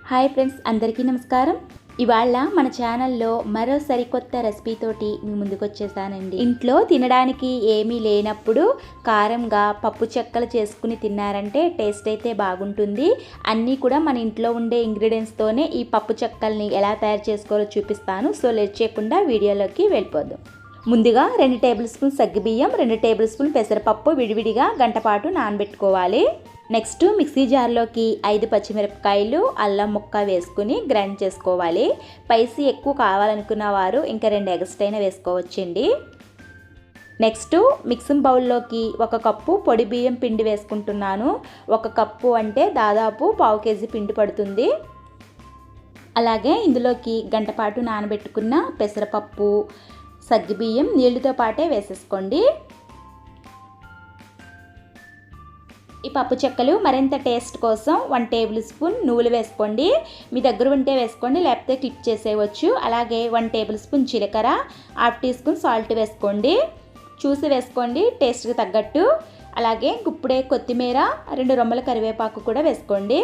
Hi friends, అందరికీ నమస్కారం. ఇవాళ మన ఛానల్లో మరో సరికొత్త రెసిపీతోటి మీ ముందుకు వచ్చేసానండి. ఇంట్లో తినడానికి ఏమీ లేనప్పుడు కారంగా పప్పు చెక్కలు చేసుకుని తిన్నారంటే టేస్ట్ అయితే బాగుంటుంది. అన్నీ కూడా మన ఇంట్లో ఉండే ఇంగ్రీడియంట్స్తోనే ఈ పప్పు చెక్కల్ని ఎలా తయారు చేసుకోవాలో చూపిస్తాను. సో లేట్ చేయకుండా వీడియోలోకి వెళ్ళిపోదాం. ముందుగా 2 టేబుల్ స్పూన్ సగ్గుబియ్యం, 2 టేబుల్ స్పూన్ పెసరపప్పు విడివిడిగా గంట పాటు నానబెట్టుకోవాలి. నెక్స్ట్ మిక్సీ జార్లోకి 5 పచ్చిమిరపకాయలు, అల్లం ముక్క వేసుకుని గ్రైండ్ చేసుకోవాలి. స్పైసీ ఎక్కువ కావాలనుకున్న వారు ఇంకా 2 ఎగ్స్ అయినా వేసుకోవచ్చండి. నెక్స్ట్ మిక్సింగ్ బౌల్లోకి 1 కప్పు పొడి బియ్యం పిండి వేసుకుంటున్నాను. 1 కప్పు అంటే దాదాపు 1/2 కేజీ పిండి పడుతుంది. అలాగే ఇందులోకి గంట పాటు నానబెట్టుకున్న పెసరపప్పు, సగ్గుబియ్యం నీళ్ళతో పాటే వేసేసుకోండి. ఈ పప్పు చెక్కలు మరింత టేస్ట్ కోసం 1 టేబుల్ స్పూన్ నువ్వులు వేసుకోండి. మీ దగ్గర ఉంటే వేసుకోండి, లేకపోతే క్లిప్ చేసేయవచ్చు. అలాగే 1 టేబుల్ స్పూన్ జీలకర్ర, 1/2 టీ స్పూన్ సాల్ట్ వేసుకోండి. చూసి వేసుకోండి టేస్ట్కి తగ్గట్టు. అలాగే గుప్పుడే కొత్తిమీర, 2 రెమ్మల కరివేపాకు కూడా వేసుకోండి.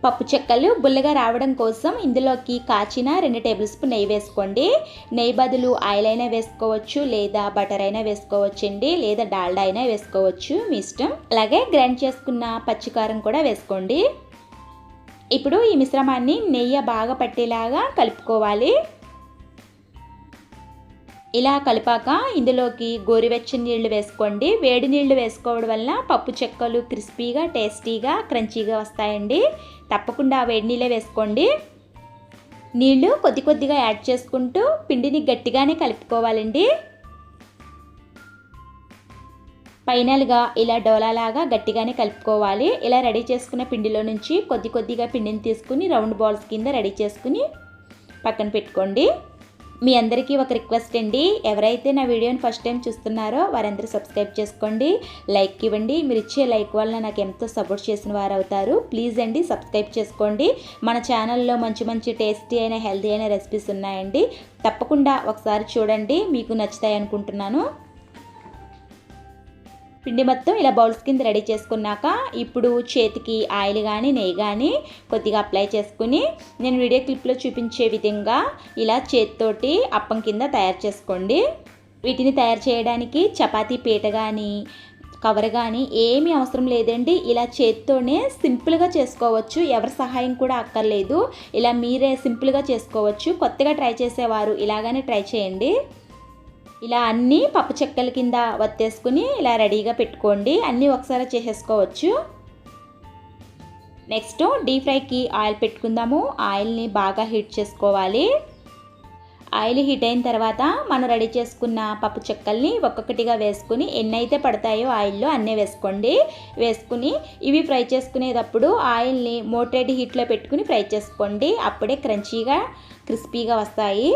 పప్పు చెక్కలు బుల్లగా రావడం కోసం ఇందులోకి కాచిన 2 టేబుల్ స్పూన్ నెయ్యి వేసుకోండి. నెయ్యి బదులు ఆయిల్ అయినా వేసుకోవచ్చు, లేదా బటర్ అయినా వేసుకోవచ్చండి, లేదా డాల్డా అయినా వేసుకోవచ్చు, మీ ఇష్టం. అలాగే గ్రైండ్ చేసుకున్న పచ్చికారం కూడా వేసుకోండి. ఇప్పుడు ఈ మిశ్రమాన్ని నెయ్యి బాగా పట్టేలాగా కలుపుకోవాలి. ఇలా కలిపాక ఇందులోకి గోరువెచ్చని నీళ్లు వేసుకోండి. వేడి నీళ్లు వేసుకోవడం వల్ల పప్పు చెక్కలు క్రిస్పీగా, టేస్టీగా, క్రంచీగా వస్తాయండి. తప్పకుండా వేడి నీళ్ళే వేసుకోండి. నీళ్లు కొద్ది కొద్దిగా యాడ్ చేసుకుంటూ పిండిని గట్టిగానే కలుపుకోవాలండి. ఫైనల్గా ఇలా డోలాలాగా గట్టిగానే కలుపుకోవాలి. ఇలా రెడీ చేసుకున్న పిండిలో నుంచి కొద్ది కొద్దిగా పిండిని తీసుకుని రౌండ్ బాల్స్ కింద రెడీ చేసుకుని పక్కన పెట్టుకోండి. మీ అందరికీ ఒక రిక్వెస్ట్ అండి, ఎవరైతే నా వీడియోని ఫస్ట్ టైం చూస్తున్నారో వారందరూ సబ్స్క్రైబ్ చేసుకోండి, లైక్ ఇవ్వండి. మీరు ఇచ్చే లైక్ వల్ల నాకు ఎంతో సపోర్ట్ చేసిన వారు అవుతారు. ప్లీజ్ అండి సబ్స్క్రైబ్ చేసుకోండి. మన ఛానల్లో మంచి మంచి టేస్టీ అయిన హెల్తీ అయిన రెసిపీస్ ఉన్నాయండి. తప్పకుండా ఒకసారి చూడండి, మీకు నచ్చుతాయి అనుకుంటున్నాను. పిండి మొత్తం ఇలా బౌల్స్ కింద రెడీ చేసుకున్నాక ఇప్పుడు చేతికి ఆయిల్ కానీ నెయ్యి కానీ కొద్దిగా అప్లై చేసుకుని నేను వీడియో క్లిప్లో చూపించే విధంగా ఇలా చేతితోటి అప్పం కింద తయారు చేసుకోండి. వీటిని తయారు చేయడానికి చపాతీ పీట కానీ కవర్ కానీ ఏమీ అవసరం లేదండి. ఇలా చేతితోనే సింపుల్గా చేసుకోవచ్చు, ఎవరి సహాయం కూడా అక్కర్లేదు. ఇలా మీరే సింపుల్గా చేసుకోవచ్చు. కొత్తగా ట్రై చేసేవారు ఇలాగనే ట్రై చేయండి. ఇలా అన్నీ పప్పు చెక్కల కింద వత్తేసుకుని ఇలా రెడీగా పెట్టుకోండి. అన్నీ ఒకసారి చేసేసుకోవచ్చు. నెక్స్ట్ డీప్ ఫ్రైకి ఆయిల్ పెట్టుకుందాము. ఆయిల్ని బాగా హీట్ చేసుకోవాలి. ఆయిల్ హీట్ అయిన తర్వాత మనం రెడీ చేసుకున్న పప్పు చెక్కల్ని ఒక్కొక్కటిగా వేసుకుని ఎన్నైతే పడతాయో ఆయిల్లో అన్నీ వేసుకోండి. వేసుకుని ఇవి ఫ్రై చేసుకునేటప్పుడు ఆయిల్ని మోటరేట్ హీట్లో పెట్టుకుని ఫ్రై చేసుకోండి. అప్పుడే క్రంచీగా, క్రిస్పీగా వస్తాయి.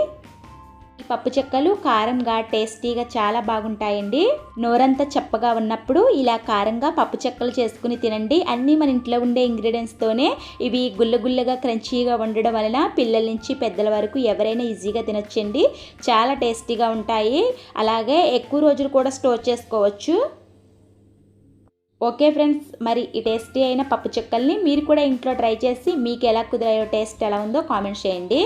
ఈ పప్పు చెక్కలు కారంగా, టేస్టీగా చాలా బాగుంటాయండి. నోరంతా చప్పగా ఉన్నప్పుడు ఇలా కారంగా పప్పు చెక్కలు చేసుకుని తినండి. అన్నీ మన ఇంట్లో ఉండే ఇంగ్రీడియంట్స్తోనే ఇవి గుల్లగుల్లగా, క్రంచీగా ఉండడం వలన పిల్లల నుంచి పెద్దల వరకు ఎవరైనా ఈజీగా తినొచ్చండి. చాలా టేస్టీగా ఉంటాయి. అలాగే ఎక్కువ రోజులు కూడా స్టోర్ చేసుకోవచ్చు. ఓకే ఫ్రెండ్స్, మరి ఈ టేస్టీ అయిన పప్పు చెక్కల్ని మీరు కూడా ఇంట్లో ట్రై చేసి మీకు ఎలా కుదిరాయో, టేస్ట్ ఎలా ఉందో కామెంట్ చేయండి.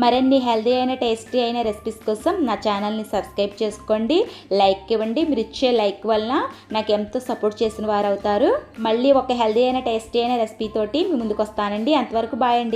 మరిన్ని హెల్తీ అయిన టేస్టీ అయిన రెసిపీస్ కోసం నా ఛానల్ని సబ్స్క్రైబ్ చేసుకోండి, లైక్ ఇవ్వండి. మీరు ఇచ్చే లైక్ వలన నాకు ఎంతో సపోర్ట్ చేసిన వారు అవుతారు. మళ్ళీ ఒక హెల్తీ అయిన టేస్టీ అయిన రెసిపీ తోటి మీ ముందుకు వస్తానండి. అంతవరకు బాయ్ అండి.